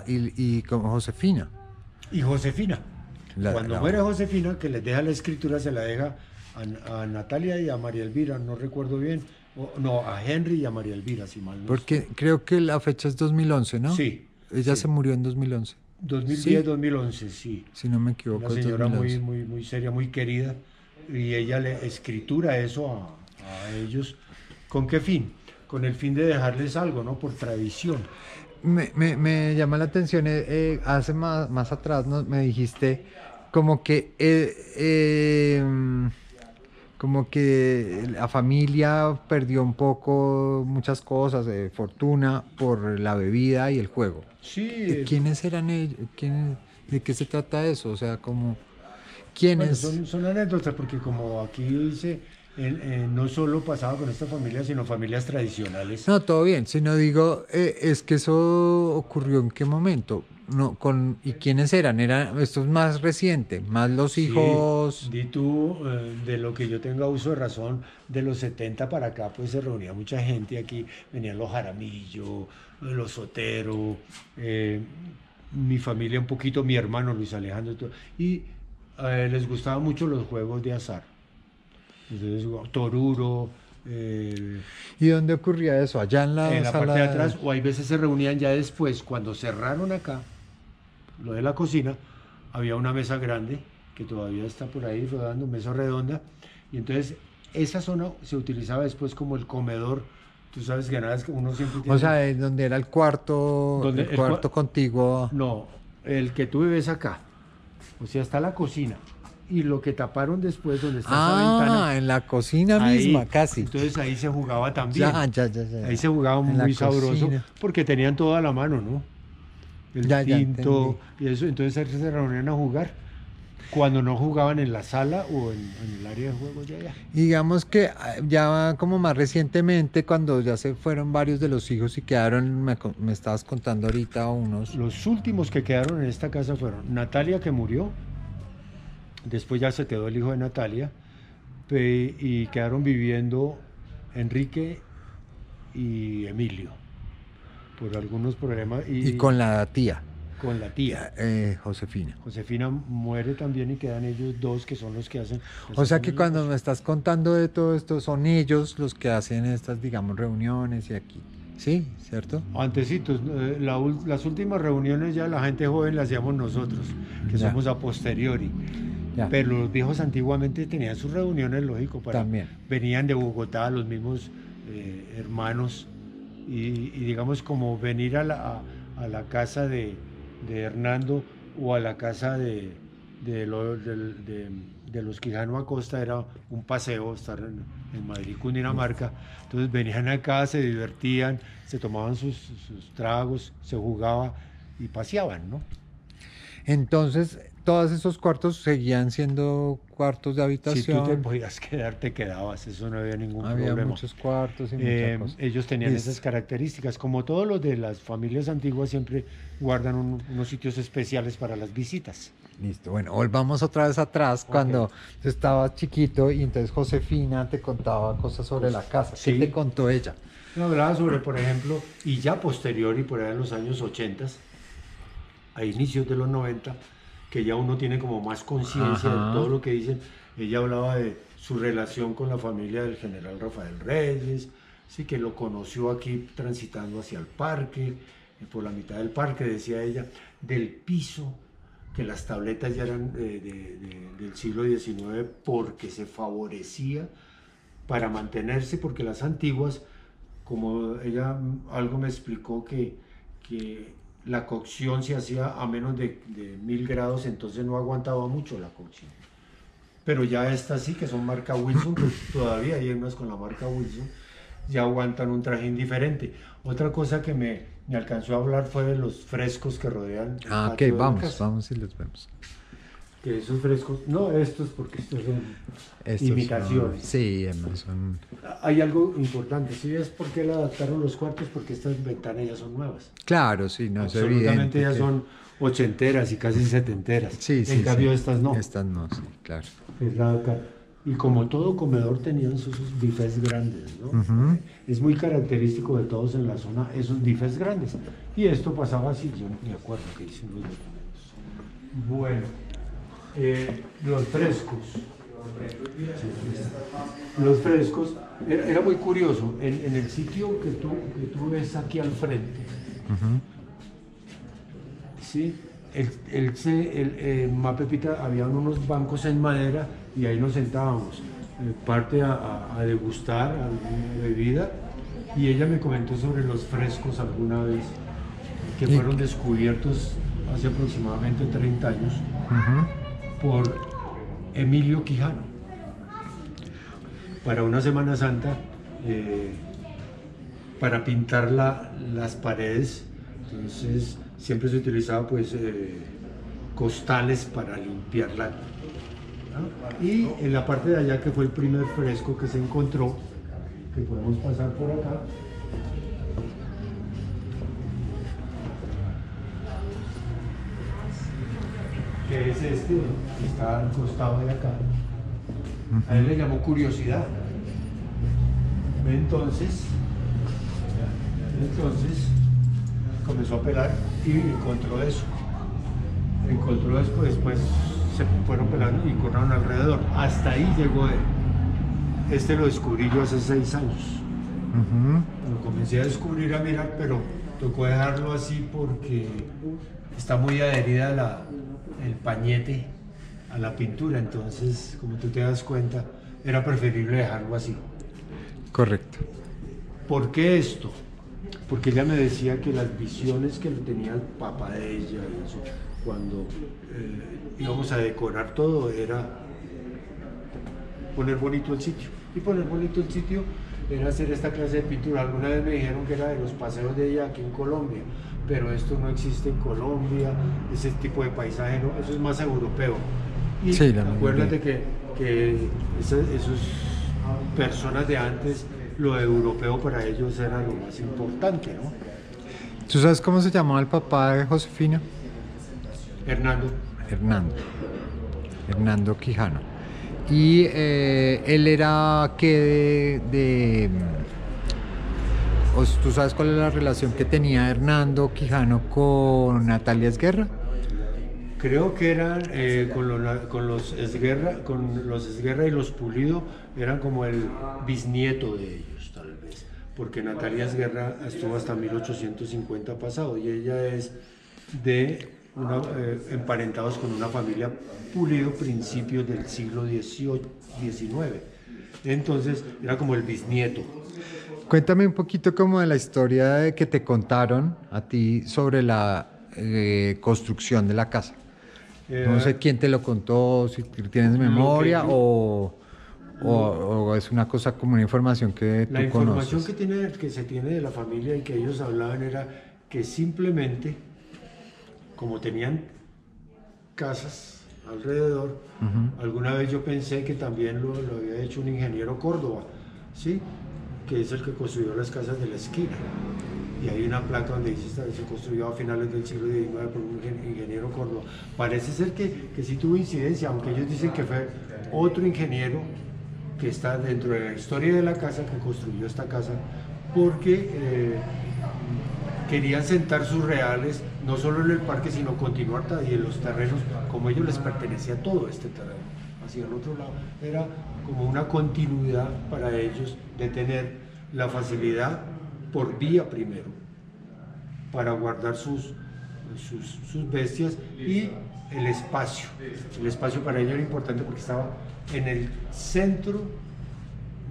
y como Josefina. Y Josefina. La, Cuando la- muere Josefina, que les deja la escritura, se la deja a Natalia y a María Elvira, no recuerdo bien. No, a Henry y a María Elvira, si mal no estoy. Porque creo que la fecha es 2011, ¿no? Sí, Ella se sí. murió en 2011. 2010, Sí, 2011, sí. si no me Una equivoco, es señora muy, 2011. muy, muy seria, muy querida. Y ella le escritura eso a ellos. ¿Con qué fin? Con el fin de dejarles algo, ¿no? Por tradición. Me llama la atención, hace más atrás me dijiste como que, como que la familia perdió un poco muchas cosas, fortuna, por la bebida y el juego. Sí, ¿Quiénes eran ellos? ¿De qué se trata eso? O sea, como, bueno, ¿quiénes? son anécdotas porque como aquí dice, no solo pasaba con esta familia, sino familias tradicionales. No, todo bien. Si no digo, es que eso ocurrió en qué momento. No, ¿y quiénes eran? Esto es más reciente, más los Sí, hijos. di tú, de lo que yo tenga uso de razón, de los 70 para acá, pues se reunía mucha gente aquí, venían los Jaramillo, los Sotero, mi familia un poquito, mi hermano Luis Alejandro, y les gustaban mucho los juegos de azar. Entonces, Toruro, eh, ¿Y dónde ocurría eso? Allá en en la la parte de sala. atrás, o hay veces se reunían ya después, cuando cerraron acá, lo de la cocina, había una mesa grande que todavía está por ahí rodando, mesa redonda, y entonces esa zona se utilizaba después como el comedor. Tú sabes que nada, es que uno siempre O tiene sea, donde era donde el cuarto contiguo. no, el que tú ves acá, o sea, está la cocina y lo que taparon después donde está esa ventana, Ah, en la cocina misma, ahí, casi. entonces ahí se jugaba Ya, también. ya, ya, ya, Ahí ya. se jugaba En la muy sabroso cocina. porque tenían todo a la mano, ¿no? El Ya, ya entendí. tinto y eso, entonces ahí se reunían a jugar cuando no jugaban en la sala o en el área de juegos de allá. Digamos que ya como más recientemente, cuando ya se fueron varios de los hijos y quedaron, me estabas contando ahorita unos. Los últimos que quedaron en esta casa fueron Natalia, que murió, después ya se quedó el hijo de Natalia, y quedaron viviendo Enrique y Emilio, por algunos problemas, Y y con la tía, con la tía. Josefina. Josefina muere también y quedan ellos dos que son los que hacen, les O sea hacen que el cuando negocio. me estás contando de todo esto, son ellos los que hacen estas, digamos, reuniones y aquí. ¿Sí? ¿Cierto? Antecitos, las últimas reuniones ya la gente joven las hacíamos nosotros, que Ya, somos a posteriori. ya, Pero los viejos antiguamente tenían sus reuniones, lógico, también. venían de Bogotá los mismos hermanos y digamos como venir a la casa de Hernando o a la casa de los Quijano Acosta era un paseo estar en Madrid, Cundinamarca. Entonces venían acá, se divertían, se tomaban sus tragos, se jugaba y paseaban, ¿no? Entonces, todos esos cuartos seguían siendo cuartos de Si tú te habitación. podías quedar, te quedabas, eso no había ningún Había problema. muchos cuartos y muchas cosas. Ellos tenían Listo, esas características, como todos los de las familias antiguas siempre guardan unos sitios especiales para las visitas. listo. Bueno, volvamos otra vez atrás Ok. cuando tú estabas chiquito y entonces Josefina te contaba cosas sobre la casa. ¿Qué te Sí, contó ella? me hablaba sobre, por ejemplo, y ya posterior y por ahí en los años 80, a inicios de los 90, que ya uno tiene como más conciencia de todo Ajá. lo que dicen. Ella hablaba de su relación con la familia del general Rafael Reyes, sí, que lo conoció aquí transitando hacia el parque, por la mitad del parque, decía ella, del piso, que las tabletas ya eran del siglo XIX porque se favorecía para mantenerse, porque las antiguas, como ella algo me explicó que la cocción se hacía a menos de 1000 grados, entonces no aguantaba mucho la cocción. Pero ya estas sí, que son marca Wilson, pues todavía hay unas con la marca Wilson, ya aguantan un trajín diferente. Otra cosa que me alcanzó a hablar fue de los frescos que rodean el Ah, ok, patio de la vamos, casa. vamos y los vemos. Que esos frescos, no estos, porque estos son Estos imitaciones. sí, además son. Hay algo importante, ¿sí ves por qué le adaptaron los cuartos? Porque estas ventanas ya son nuevas. Claro, sí, no es Absolutamente evidente ya que. son ochenteras y casi setenteras. Sí, En sí, sí. cambio estas no. Estas no, sí, claro. Es la acá. Y como todo comedor tenían sus bifes grandes, ¿no? Ujú. Es muy característico de todos en la zona esos bifes grandes. Y esto pasaba así, yo no me acuerdo qué dicen los documentos. Bueno, los frescos. Los frescos, era muy curioso, en el sitio que tú ves aquí al frente, Ujú. ¿sí? Mapepita, habían unos bancos en madera y ahí nos sentábamos, parte a degustar alguna bebida, y ella me comentó sobre los frescos alguna vez, que Y- fueron descubiertos hace aproximadamente 30 años Ujú. por Emilio Quijano para una Semana Santa, para pintar las paredes. Entonces siempre se utilizaba pues costales para limpiarla, ¿no? Y en la parte de allá, que fue el primer fresco que se encontró, que podemos pasar por acá, que es este, que está al costado de acá. A él le llamó curiosidad. Entonces comenzó a pelar y encontró eso. Encontró después se fueron pelando y corraron alrededor. Hasta ahí llegó él. Este lo descubrí yo hace 6 años. Ujú. Lo comencé a descubrir, a mirar, pero tocó dejarlo así porque está muy adherida el pañete a la pintura. Entonces, como tú te das cuenta, era preferible dejarlo así. Correcto. ¿Por qué esto? Porque ella me decía que las visiones que tenía el papá de ella y eso, cuando íbamos a decorar todo, era poner bonito el sitio. Y poner bonito el sitio era hacer esta clase de pintura. Alguna vez me dijeron que era de los paseos de ella aquí en Colombia, pero esto no existe en Colombia, ese tipo de paisaje, no, eso es más europeo. Y Sí, la acuérdate que esos personas de antes, lo europeo para ellos era lo más importante, ¿no? ¿Tú sabes cómo se llamaba el papá de Josefina? Hernando. Hernando. Hernando Quijano. Y él era que ¿tú sabes cuál es la relación que tenía Hernando Quijano con Natalia Esguerra? Creo que eran con los Esguerra y los Pulido, eran como el bisnieto de ellos, tal vez, porque Natalia Esguerra estuvo hasta 1850 pasado y ella es emparentados con una familia Pulido, principios del siglo XIX. Entonces era como el bisnieto. Cuéntame un poquito como de la historia de que te contaron a ti sobre la construcción de la casa. No sé quién te lo contó, si tienes memoria o es una cosa como una información que La tú información conoces. que se tiene de la familia y que ellos hablaban era que simplemente, como tenían casas alrededor, alguna vez yo pensé que también lo había hecho un ingeniero Córdoba, ¿sí? Que es el que construyó las casas de la esquina. Y hay una placa donde dice que se construyó a finales del siglo XIX por un ingeniero Córdoba. Parece ser que sí tuvo incidencia, aunque ellos dicen que fue otro ingeniero que está dentro de la historia de la casa, que construyó esta casa, porque querían sentar sus reales no solo en el parque, sino continuar y en los terrenos, como a ellos les pertenecía todo este terreno, hacia el otro lado. Era como una continuidad para ellos de tener la facilidad por vía primero, para guardar sus bestias, y el espacio. El espacio para ellos era importante porque estaba en el centro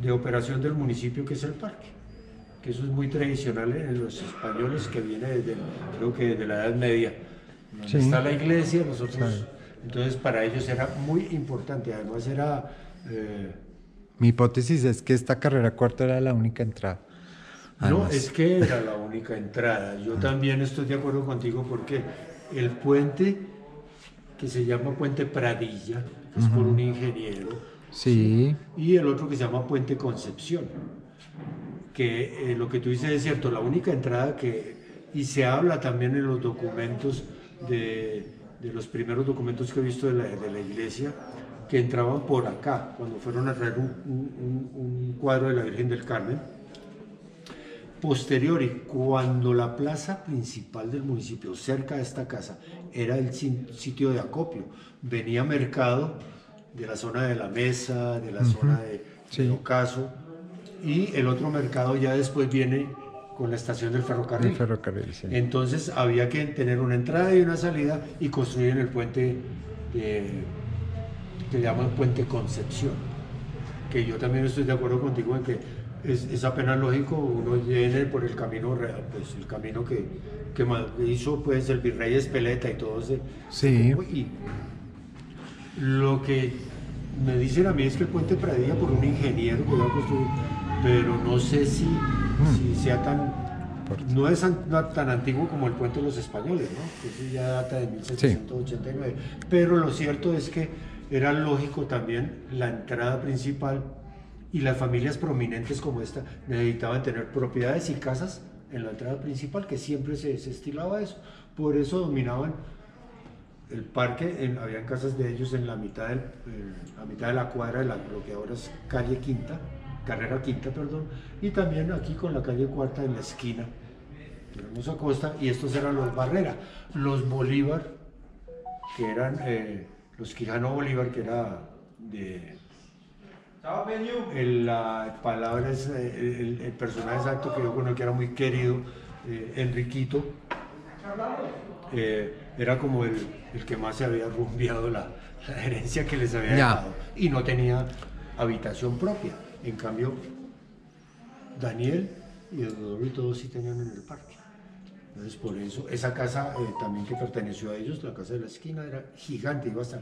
de operación del municipio, que es el parque, que eso es muy tradicional en los españoles, que viene creo que desde la Edad Media. Donde Sí. está la iglesia, nosotros, Claro. entonces para ellos era muy importante, además era... Mi hipótesis es que esta carrera cuarta era la única entrada. No, Además. es que era la única entrada. Yo también estoy de acuerdo contigo, porque el puente, que se llama Puente Pradilla, que es por un ingeniero, Sí, y el otro que se llama Puente Concepción, que lo que tú dices es cierto, la única entrada y se habla también en los documentos de los primeros documentos que he visto de la iglesia, que entraban por acá, cuando fueron a traer un cuadro de la Virgen del Carmen. Posteriori, cuando la plaza principal del municipio, cerca de esta casa, era el sitio de acopio, venía mercado de la zona de la Mesa, de la zona de Ocaso, y el otro mercado ya después viene con la estación del ferrocarril. Sí. Entonces había que tener una entrada y una salida y construir en el puente que llaman Puente Concepción, que yo también estoy de acuerdo contigo en que es apenas lógico uno llene por el camino real, pues el camino que hizo pues el virrey Espeleta y todo ese. Sí. Y lo que me dicen a mí es que el puente Pradilla por un ingeniero que lo ha construido, pero no sé si sea no es tan antiguo como el puente de los españoles, ¿no? Eso ya data de 1789. Sí. Pero lo cierto es que era lógico también la entrada principal, y las familias prominentes como esta necesitaban tener propiedades y casas en la entrada principal, que siempre se estilaba eso. Por eso dominaban el parque, habían casas de ellos en la mitad de la cuadra de lo que ahora es Carrera Quinta, y también aquí con la calle Cuarta en la esquina, tenemos Acosta, y estos eran los Barrera. Los Bolívar, que eran los Quijano Bolívar, que era de... La palabra es el personaje exacto que yo conozco, que era muy querido, Enriquito, era como el que más se había rumbeado la herencia que les había dejado, y no tenía habitación propia. En cambio, Daniel y Eduardo y todos sí tenían en el parque. Entonces, por eso, esa casa también que perteneció a ellos, la casa de la esquina, era gigante, iba hasta